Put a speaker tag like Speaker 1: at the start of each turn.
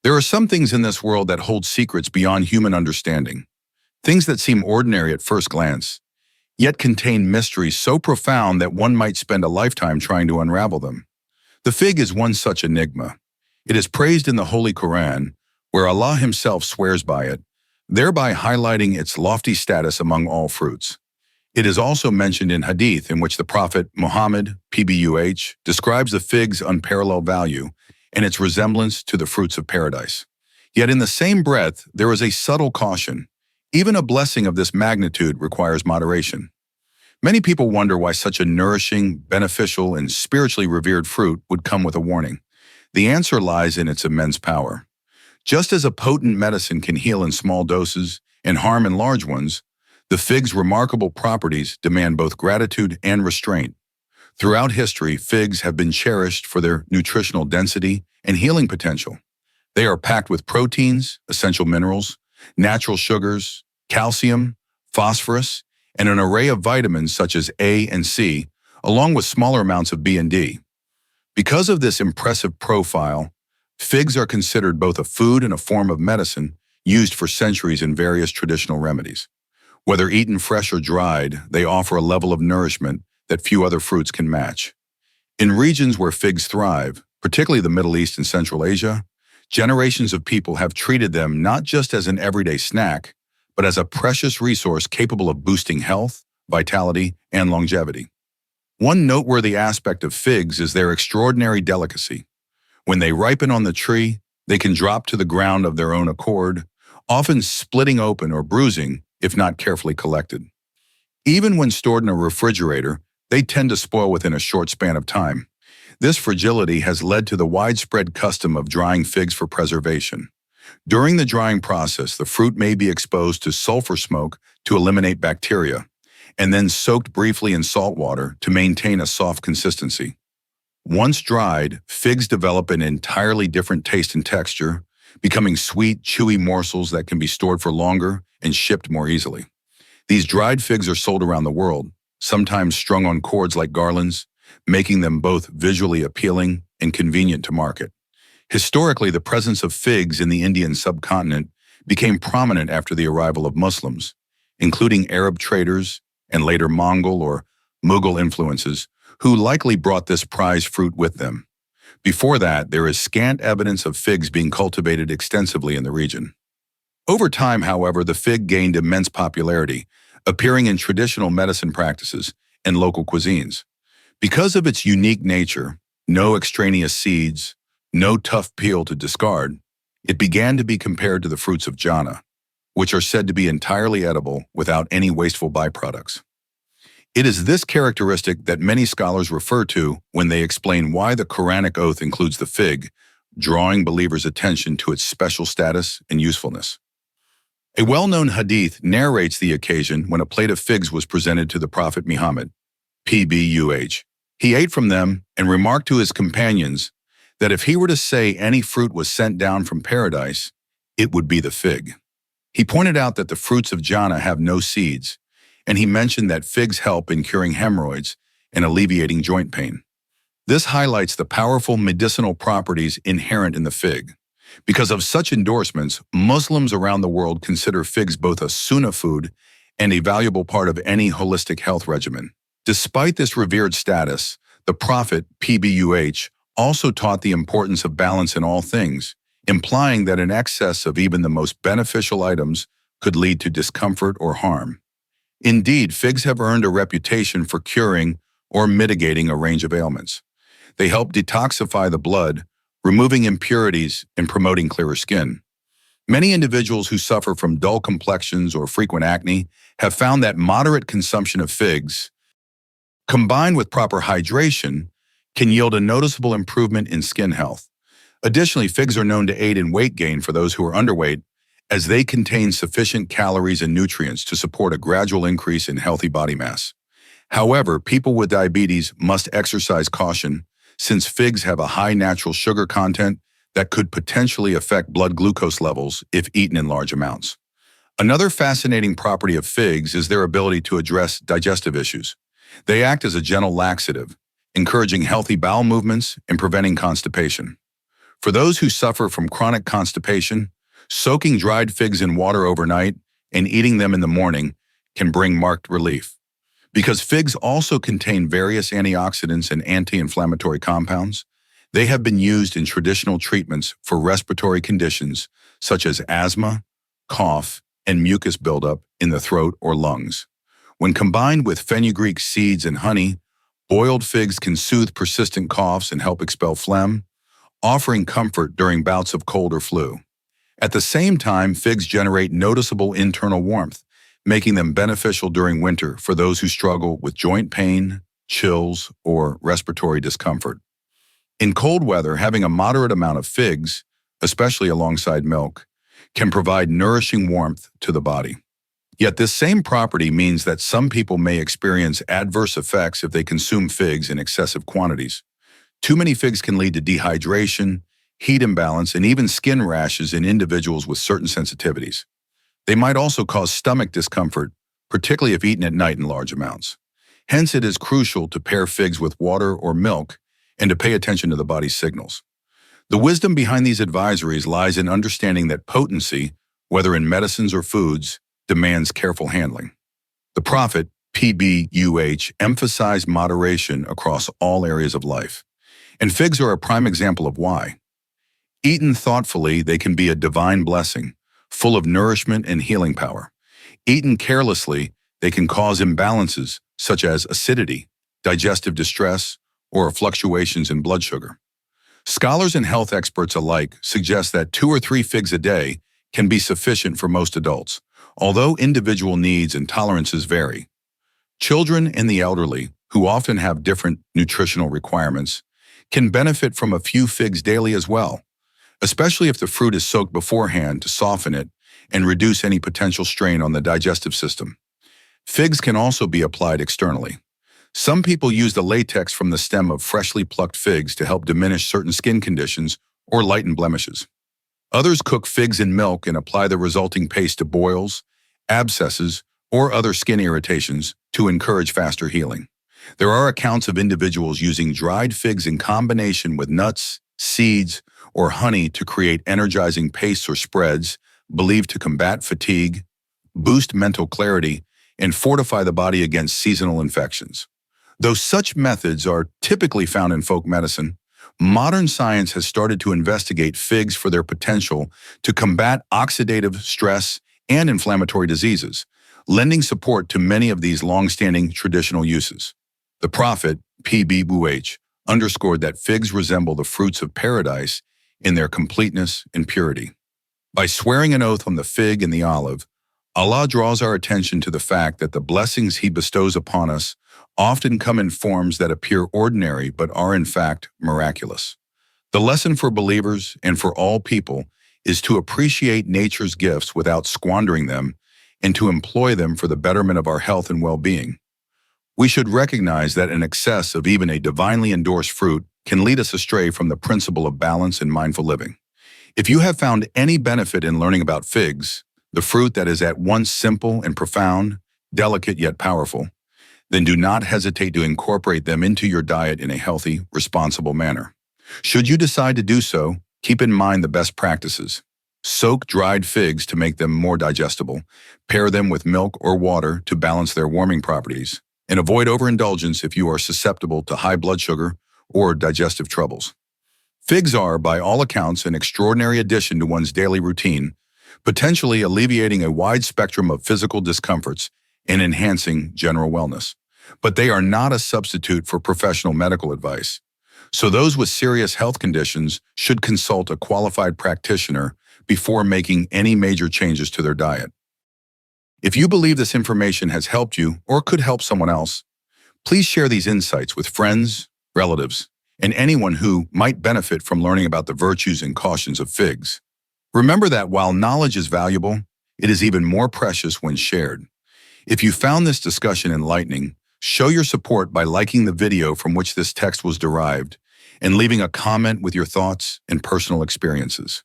Speaker 1: There are some things in this world that hold secrets beyond human understanding, things that seem ordinary at first glance, yet contain mysteries so profound that one might spend a lifetime trying to unravel them. The fig is one such enigma. It is praised in the Holy Quran, where Allah Himself swears by it, thereby highlighting its lofty status among all fruits. It is also mentioned in Hadith, in which the Prophet Muhammad, PBUH, describes the fig's unparalleled value and its resemblance to the fruits of paradise. Yet in the same breath, there is a subtle caution. Even a blessing of this magnitude requires moderation. Many people wonder why such a nourishing, beneficial, and spiritually revered fruit would come with a warning. The answer lies in its immense power. Just as a potent medicine can heal in small doses and harm in large ones, the fig's remarkable properties demand both gratitude and restraint. Throughout history, figs have been cherished for their nutritional density and healing potential. They are packed with proteins, essential minerals, natural sugars, calcium, phosphorus, and an array of vitamins such as A and C, along with smaller amounts of B and D. Because of this impressive profile, figs are considered both a food and a form of medicine used for centuries in various traditional remedies. Whether eaten fresh or dried, they offer a level of nourishment that few other fruits can match. In regions where figs thrive, particularly the Middle East and Central Asia, generations of people have treated them not just as an everyday snack, but as a precious resource capable of boosting health, vitality, and longevity. One noteworthy aspect of figs is their extraordinary delicacy. When they ripen on the tree, they can drop to the ground of their own accord, often splitting open or bruising if not carefully collected. Even when stored in a refrigerator, they tend to spoil within a short span of time. This fragility has led to the widespread custom of drying figs for preservation. During the drying process, the fruit may be exposed to sulfur smoke to eliminate bacteria, and then soaked briefly in salt water to maintain a soft consistency. Once dried, figs develop an entirely different taste and texture, becoming sweet, chewy morsels that can be stored for longer and shipped more easily. These dried figs are sold around the world, sometimes strung on cords like garlands, making them both visually appealing and convenient to market. Historically, the presence of figs in the Indian subcontinent became prominent after the arrival of Muslims, including Arab traders and later Mongol or Mughal influences, who likely brought this prized fruit with them. Before that, there is scant evidence of figs being cultivated extensively in the region. Over time, however, the fig gained immense popularity, appearing in traditional medicine practices and local cuisines. Because of its unique nature, no extraneous seeds, no tough peel to discard, it began to be compared to the fruits of jhana, which are said to be entirely edible without any wasteful byproducts. It is this characteristic that many scholars refer to when they explain why the Quranic oath includes the fig, drawing believers' attention to its special status and usefulness. A well-known hadith narrates the occasion when a plate of figs was presented to the Prophet Muhammad, PBUH. He ate from them and remarked to his companions that if he were to say any fruit was sent down from paradise, it would be the fig. He pointed out that the fruits of jhana have no seeds, and he mentioned that figs help in curing hemorrhoids and alleviating joint pain. This highlights the powerful medicinal properties inherent in the fig. Because of such endorsements, Muslims around the world consider figs both a sunnah food and a valuable part of any holistic health regimen. Despite this revered status, the Prophet, PBUH, also taught the importance of balance in all things, implying that an excess of even the most beneficial items could lead to discomfort or harm. Indeed, figs have earned a reputation for curing or mitigating a range of ailments. They help detoxify the blood, removing impurities and promoting clearer skin. Many individuals who suffer from dull complexions or frequent acne have found that moderate consumption of figs, combined with proper hydration, can yield a noticeable improvement in skin health. Additionally, figs are known to aid in weight gain for those who are underweight, as they contain sufficient calories and nutrients to support a gradual increase in healthy body mass. However, people with diabetes must exercise caution, since figs have a high natural sugar content that could potentially affect blood glucose levels if eaten in large amounts. Another fascinating property of figs is their ability to address digestive issues. They act as a gentle laxative, encouraging healthy bowel movements and preventing constipation. For those who suffer from chronic constipation, soaking dried figs in water overnight and eating them in the morning can bring marked relief. Because figs also contain various antioxidants and anti-inflammatory compounds, they have been used in traditional treatments for respiratory conditions such as asthma, cough, and mucus buildup in the throat or lungs. When combined with fenugreek seeds and honey, boiled figs can soothe persistent coughs and help expel phlegm, offering comfort during bouts of cold or flu. At the same time, figs generate noticeable internal warmth, making them beneficial during winter for those who struggle with joint pain, chills, or respiratory discomfort. In cold weather, having a moderate amount of figs, especially alongside milk, can provide nourishing warmth to the body. Yet this same property means that some people may experience adverse effects if they consume figs in excessive quantities. Too many figs can lead to dehydration, heat imbalance, and even skin rashes in individuals with certain sensitivities. They might also cause stomach discomfort, particularly if eaten at night in large amounts. Hence, it is crucial to pair figs with water or milk and to pay attention to the body's signals. The wisdom behind these advisories lies in understanding that potency, whether in medicines or foods, demands careful handling. The prophet, PBUH, emphasized moderation across all areas of life. And figs are a prime example of why. Eaten thoughtfully, they can be a divine blessing, full of nourishment and healing power. Eaten carelessly, they can cause imbalances such as acidity, digestive distress, or fluctuations in blood sugar. Scholars and health experts alike suggest that 2 or 3 figs a day can be sufficient for most adults, although individual needs and tolerances vary. Children and the elderly, who often have different nutritional requirements, can benefit from a few figs daily as well, especially if the fruit is soaked beforehand to soften it and reduce any potential strain on the digestive system. Figs can also be applied externally. Some people use the latex from the stem of freshly plucked figs to help diminish certain skin conditions or lighten blemishes. Others cook figs in milk and apply the resulting paste to boils, abscesses, or other skin irritations to encourage faster healing. There are accounts of individuals using dried figs in combination with nuts, seeds, or honey to create energizing pastes or spreads believed to combat fatigue, boost mental clarity, and fortify the body against seasonal infections. Though such methods are typically found in folk medicine, modern science has started to investigate figs for their potential to combat oxidative stress and inflammatory diseases, lending support to many of these long-standing traditional uses. The prophet, PBUH, underscored that figs resemble the fruits of paradise in their completeness and purity. By swearing an oath on the fig and the olive, Allah draws our attention to the fact that the blessings He bestows upon us often come in forms that appear ordinary but are in fact miraculous. The lesson for believers and for all people is to appreciate nature's gifts without squandering them and to employ them for the betterment of our health and well-being. We should recognize that an excess of even a divinely endorsed fruit can lead us astray from the principle of balance and mindful living. If you have found any benefit in learning about figs, the fruit that is at once simple and profound, delicate yet powerful, then do not hesitate to incorporate them into your diet in a healthy, responsible manner. Should you decide to do so, keep in mind the best practices. Soak dried figs to make them more digestible, pair them with milk or water to balance their warming properties, and avoid overindulgence if you are susceptible to high blood sugar or digestive troubles. Figs are, by all accounts, an extraordinary addition to one's daily routine, potentially alleviating a wide spectrum of physical discomforts and enhancing general wellness. But they are not a substitute for professional medical advice. So those with serious health conditions should consult a qualified practitioner before making any major changes to their diet. If you believe this information has helped you or could help someone else, please share these insights with friends, relatives, and anyone who might benefit from learning about the virtues and cautions of figs. Remember that while knowledge is valuable, it is even more precious when shared. If you found this discussion enlightening, show your support by liking the video from which this text was derived and leaving a comment with your thoughts and personal experiences.